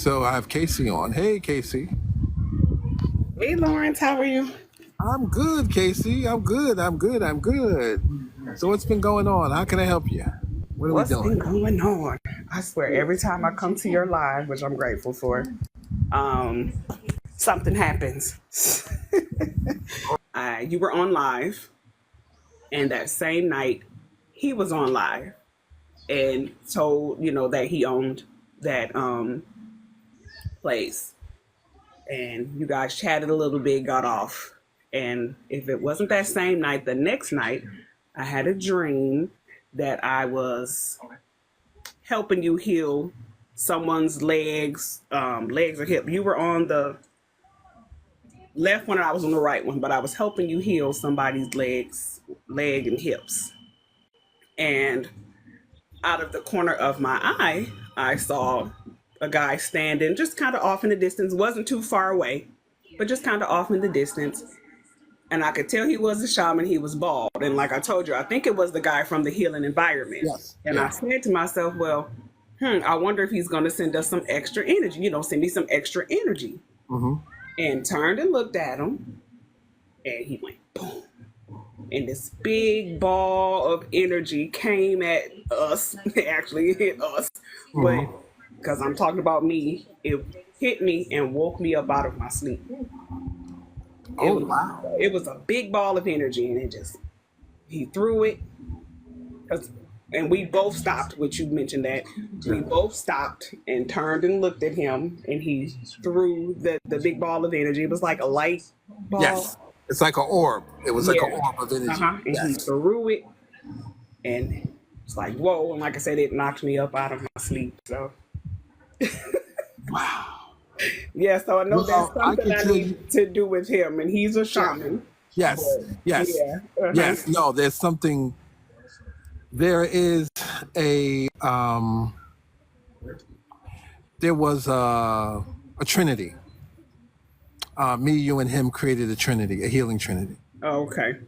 So I have Casey on. Hey, Casey. Hey, Lawrence, how are you? I'm good, Casey. I'm good. So what's been going on? How can I help you? What are we What's been doing? going on? I swear, every time I come to your live, which I'm grateful for, um, something happens. You were on live, and that same night, he was on live and told that he owned that place, and you guys chatted a little bit, got off, and if it wasn't that same night, the next night, I had a dream that I was helping you heal someone's legs or hip. You were on the left one and I was on the right one, but I was helping you heal somebody's leg and hips. And out of the corner of my eye, I saw a guy standing just kind of off in the distance, wasn't too far away, but just kind of off in the distance. And I could tell he was a shaman. He was bald. And like I told you, I think it was the guy from the healing environment. Yes. And I said to myself, well, I wonder if he's going to send us some extra energy, send me some extra energy. Mm-hmm. And turned and looked at him. And he went, boom. And this big ball of energy came at us. It actually hit us. Mm-hmm. But because I'm talking about me, it hit me and woke me up out of my sleep. Wow. It was a big ball of energy, and he threw it. And we both stopped, which you mentioned that. We both stopped and turned and looked at him, and he threw the big ball of energy. It was like a light ball. Yes. It's like an orb. It was like an orb of energy. And he threw it, and it's like, whoa. And like I said, it knocked me up out of my sleep. So, Wow. Yeah, so I know there's something I need to do with him, and he's a shaman. Yes. Yeah. Yes. No, there's something. There is a there was a trinity. Me, you, and him created a trinity, a healing trinity. Oh, okay.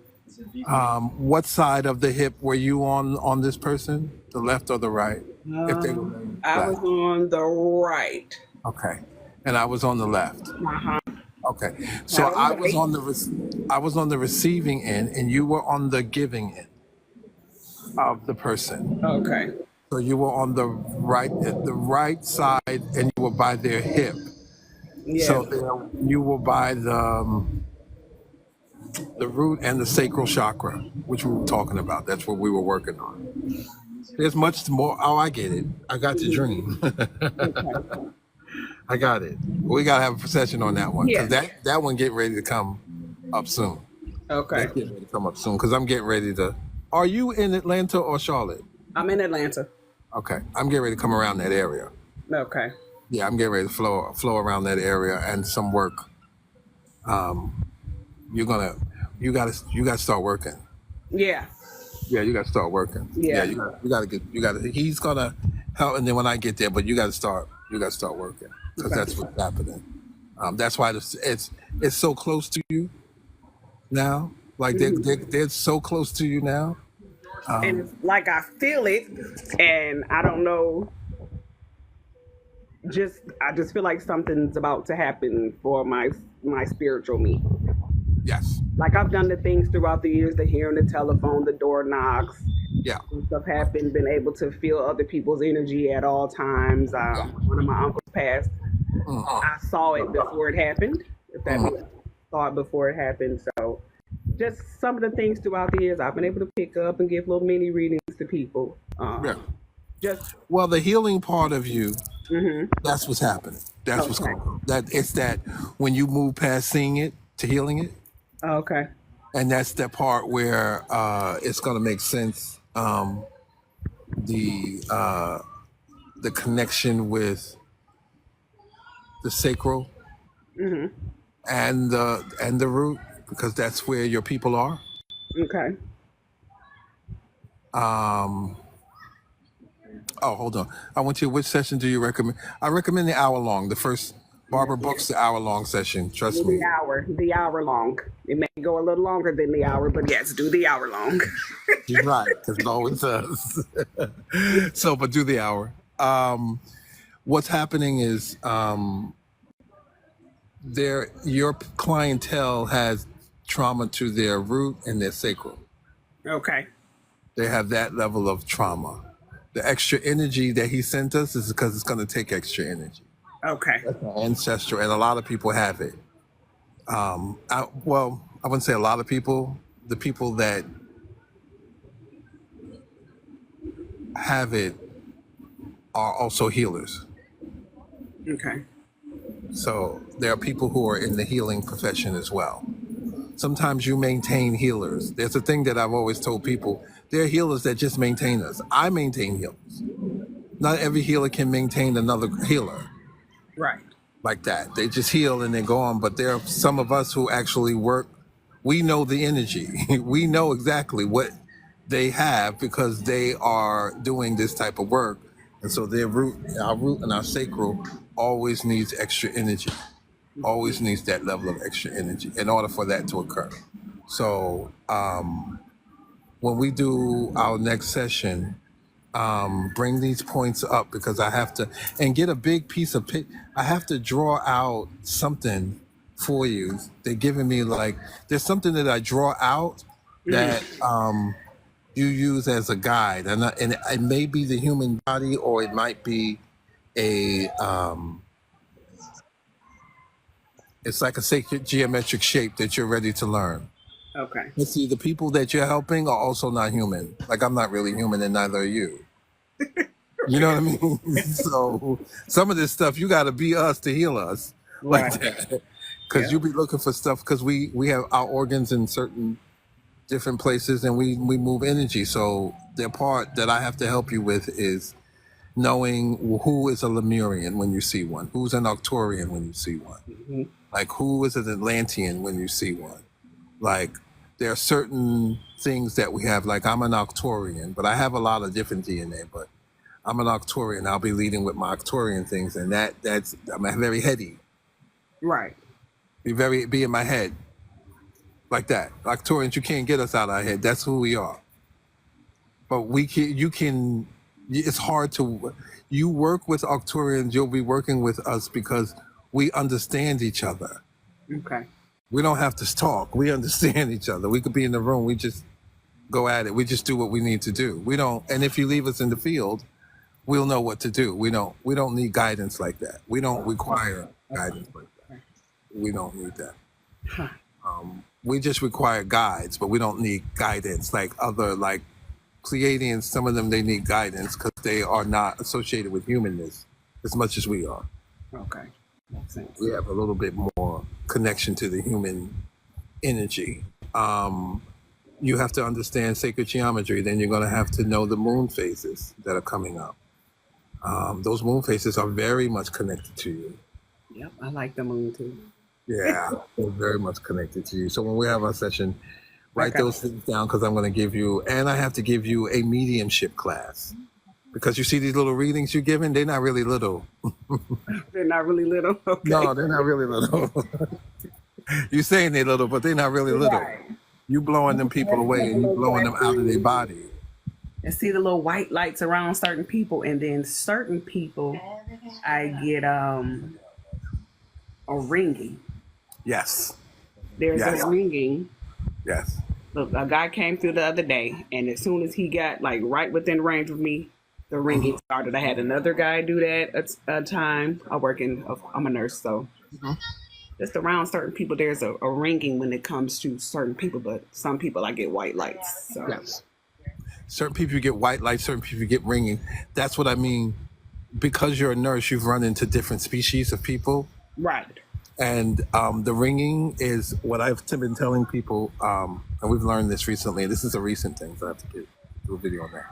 What side of the hip were you on this person? The left or the right? If they were I was on the right. Okay. And I was on the left. Uh-huh. Okay. So I was on the receiving end, and you were on the giving end of the person. Okay. So you were on the right side, and you were by their hip. Yeah. So you were by the root and the sacral chakra, which we were talking about. That's what we were working on. There's much more. Oh, I get it. I got the dream. Okay. I got it. We gotta have a session on that one, because that one getting ready to come up soon. Okay. That's getting ready to come up soon, because I'm getting ready to. Are you in Atlanta or Charlotte? I'm in Atlanta. Okay, I'm getting ready to come around that area. Okay. Yeah, I'm getting ready to flow around that area and some work. You gotta start working. Yeah. Yeah, you gotta start working. Yeah. You gotta. He's gonna help, and then when I get there, but you gotta start working, because that's what's happening. That's why it's so close to you now. Like they're so close to you now. And it's like I feel it, and I don't know. I just feel like something's about to happen for my spiritual me. Yes. Like I've done the things throughout the years, the hearing the telephone, the door knocks. Yeah. Stuff happened, been able to feel other people's energy at all times. One of my uncles passed. I saw it before it happened. If that makes sense. Saw it before it happened. So just some of the things throughout the years I've been able to pick up and give little mini readings to people. Well, the healing part of you, that's what's happening. That's what's going on. That when you move past seeing it to healing it. Okay. And that's the part where it's going to make sense. The connection with the sacral and the root, because that's where your people are. Okay. Oh, hold on. I want you. Which session do you recommend? I recommend the hour long. The first Barbara books, the hour long session. Trust me. The hour long. It may go a little longer than the hour, but yes, do the hour long. You're right, because it always does. So, but do the hour. what's happening is your clientele has trauma to their root and their sacral. Okay. They have that level of trauma. The extra energy that he sent us is because it's going to take extra energy. Okay. Ancestral, and a lot of people have it. I wouldn't say a lot of people. The people that have it are also healers. Okay. So there are people who are in the healing profession as well. Sometimes you maintain healers. There's a thing that I've always told people. There are healers that just maintain us. I maintain healers. Not every healer can maintain another healer Right. like that. They just heal and they go on. But there are some of us who actually work. We know the energy. We know exactly what they have because they are doing this type of work. And so our root and our sacral always needs extra energy. Always needs that level of extra energy in order for that to occur. So when we do our next session, bring these points up because I have to, and get a big piece of I have to draw out something for you. They're giving me there's something that I draw out that you use as a guide, and it may be the human body or it might be a it's like a sacred geometric shape that you're ready to learn. Okay. Let's see, the people that you're helping are also not human. Like I'm not really human and neither are you. You know what I mean? So some of this stuff, you got to be us to heal us like that. Because you'll be looking for stuff because we have our organs in certain different places and we move energy. So the part that I have to help you with is knowing who is a Lemurian when you see one, who's an Arcturian when you see one. Mm-hmm. Like who is an Atlantean when you see one. Like there are certain things that we have, like I'm an Arcturian, but I have a lot of different DNA, but I'm an Arcturian. I'll be leading with my Arcturian things, and I'm very heady. Right. Be in my head. Like that. Arcturians, you can't get us out of our head. That's who we are. But it's hard to, you work with Arcturians, you'll be working with us because we understand each other. Okay. We don't have to talk. We understand each other. We could be in the room. We just go at it. We just do what we need to do. And if you leave us in the field, we'll know what to do. We don't need guidance like that. We don't require guidance like that. We don't need that. Huh. We just require guides, but we don't need guidance like Pleiadians. Some of them, they need guidance because they are not associated with humanness as much as we are. Okay. Makes sense. We have a little bit more connection to the human energy. You have to understand sacred geometry. Then you're going to have to know the moon phases that are coming up. Those moon phases are very much connected to you. Yep, I like the moon too. Yeah, they're very much connected to you. So when we have our session, write those things down because I'm going to give you, and I have to give you a mediumship class. Because you see these little readings you're giving, they're not really little. They're not really little? Okay. No, they're not really little. You're saying they're little, but they're not really little. Right. You blowing them people away and you blowing them out of their body. And see the little white lights around certain people, and then certain people, I get a ringing. Yes. There's a ringing. Yes. Look, a guy came through the other day, and as soon as he got right within range of me, the ringing started. I had another guy do that a time. I'm a nurse, so just around certain people, there's a ringing when it comes to certain people, but some people I get white lights. So. Yes. Certain people you get white lights, certain people you get ringing. That's what I mean. Because you're a nurse, you've run into different species of people. Right. And the ringing is what I've been telling people, and we've learned this recently. This is a recent thing, so I have to do a video on that.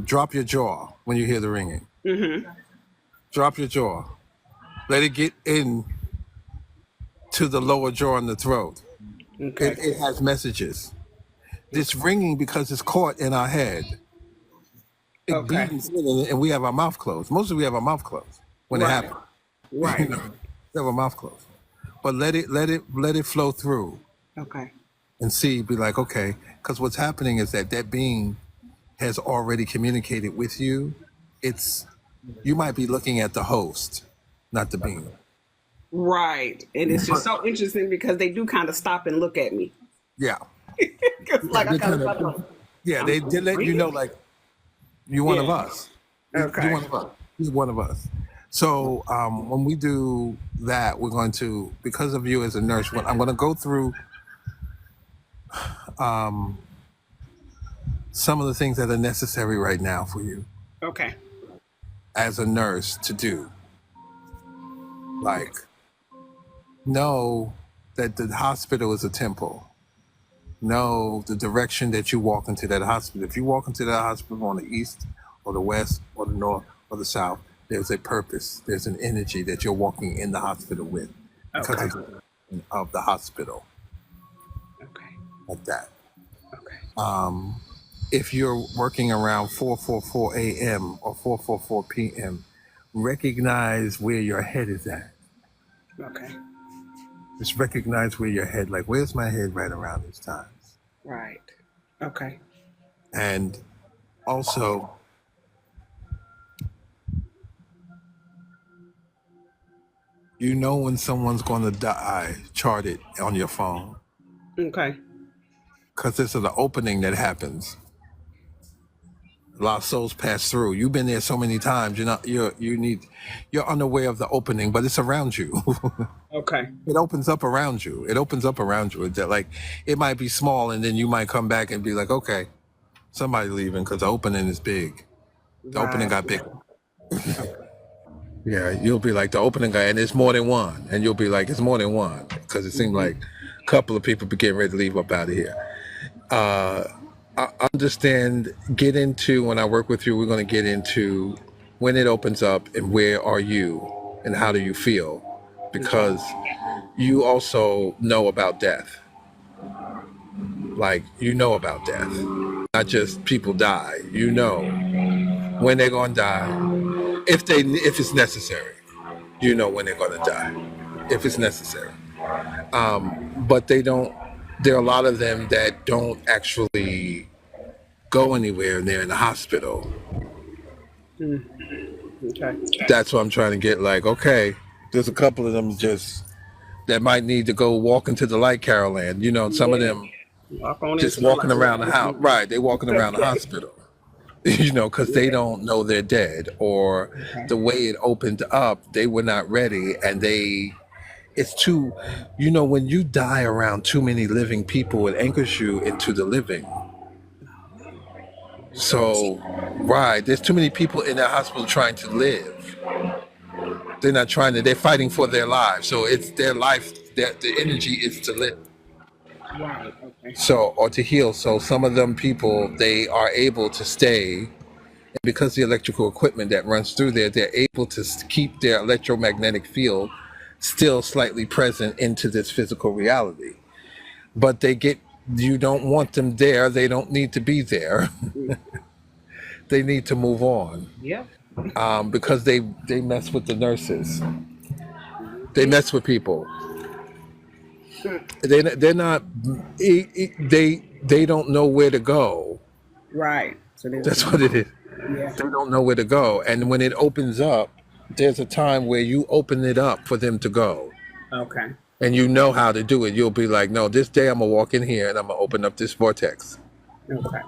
Drop your jaw when you hear the ringing. Mm-hmm. Drop your jaw. Let it get in to the lower jaw and the throat. Okay. It has messages. This ringing, because it's caught in our head, it beats in, and we have our mouth closed. Mostly we have our mouth closed when it happens. Right. We have our mouth closed. But let it flow through. Okay. And be like, okay, because what's happening is that being has already communicated with you. It's you might be looking at the host, not the being. Right. And it's just so interesting because they do kind of stop and look at me. Yeah. 'Cause, like, I They kind kind of of, yeah, they let you know, like, you're one of Yeah. us. Okay. You're one of us. You're one of us. So when we do that, we're going to, because of you as a nurse, I'm going to go through some of the things that are necessary right now for you Okay. as a nurse to do. Like, know that the hospital is a temple. Know the direction that you walk into that hospital. If you walk into that hospital on the east or the west or the north or the south, there's a purpose. There's an energy that you're walking in the hospital with because Okay. of the direction of the hospital, Okay. like that. Okay. If you're working around 4:44 a.m. or 4:44 p.m., recognize where your head is at. Okay. Just recognize where your head, like, where's my head right around these times? Right. Okay. And also, you know when someone's going to die, chart it on your phone. Okay. Because this is an opening that happens. A lot of souls pass through. You've been there so many times. You're unaware of the opening, but it's around you. Okay. It opens up around you. It opens up around you. Like, it might be small, and then you might come back and be like, okay, somebody leaving because the opening is big. The opening Right. got big. Yeah, you'll be like the opening guy, and it's more than one, and you'll be like, it's more than one, because it seemed like a couple of people be getting ready to leave up out of here. I understand. Get into, when I work with you, we're going to get into when it opens up and where are you and how do you feel, because you also know about death. Like, you know about death, not just people die. You know when they're going to die, if it's necessary. You know when they're going to die, if it's necessary. But they don't. There are a lot of them that don't actually go anywhere, and they're in the hospital. Okay. That's what I'm trying to get. Like, okay, there's a couple of them just that might need to go walk into the light, Caroline. You know, some of Yeah. them Walk on just into the walking light. around the house. Right, they walking around the Okay. hospital. You know, because they don't know they're dead, or Okay. the way it opened up, they were not ready, and it's too, when you die around too many living people, it anchors you into the living. So, right, there's too many people in that hospital trying to live. They're not trying to, they're fighting for their lives. So it's their life, that the energy is to live. Right. Okay. So, or to heal. So some of them people, they are able to stay, and because the electrical equipment that runs through there, they're able to keep their electromagnetic field still slightly present into this physical reality. But you don't want them there. They don't need to be there. They need to move on, Yeah. because they mess with the nurses. They mess with people. They're not. They don't know where to go. Right. So they That's what it is. yeah. They don't know where to go. And when it opens up, there's a time where you open it up for them to go. Okay. And you know how to do it. You'll be like, no, this day I'm gonna walk in here and I'm gonna open up this vortex, Okay.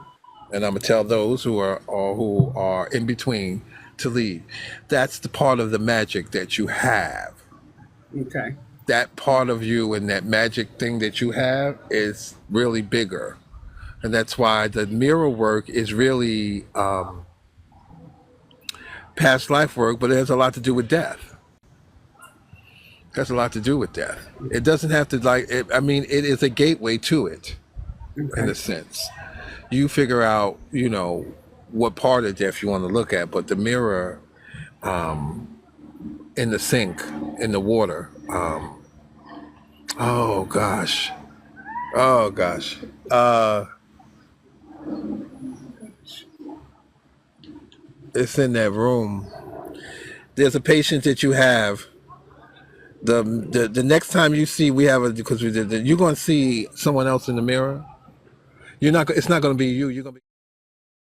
and I'm gonna tell those who are in between to leave. That's the part of the magic that you have. Okay. That part of you and that magic thing that you have is really bigger, and that's why the mirror work is really past life work, but it has a lot to do with death. It has a lot to do with death. It doesn't have to, like it, I mean, it is a gateway to it, in Okay. a sense. You figure out, what part of death you want to look at, but the mirror in the sink, in the water. Oh gosh. Oh gosh. It's in that room. There's a patient that you have. The next time you see, we have because we did, you're going to see someone else in the mirror. You're not. It's not going to be you. You're going to be.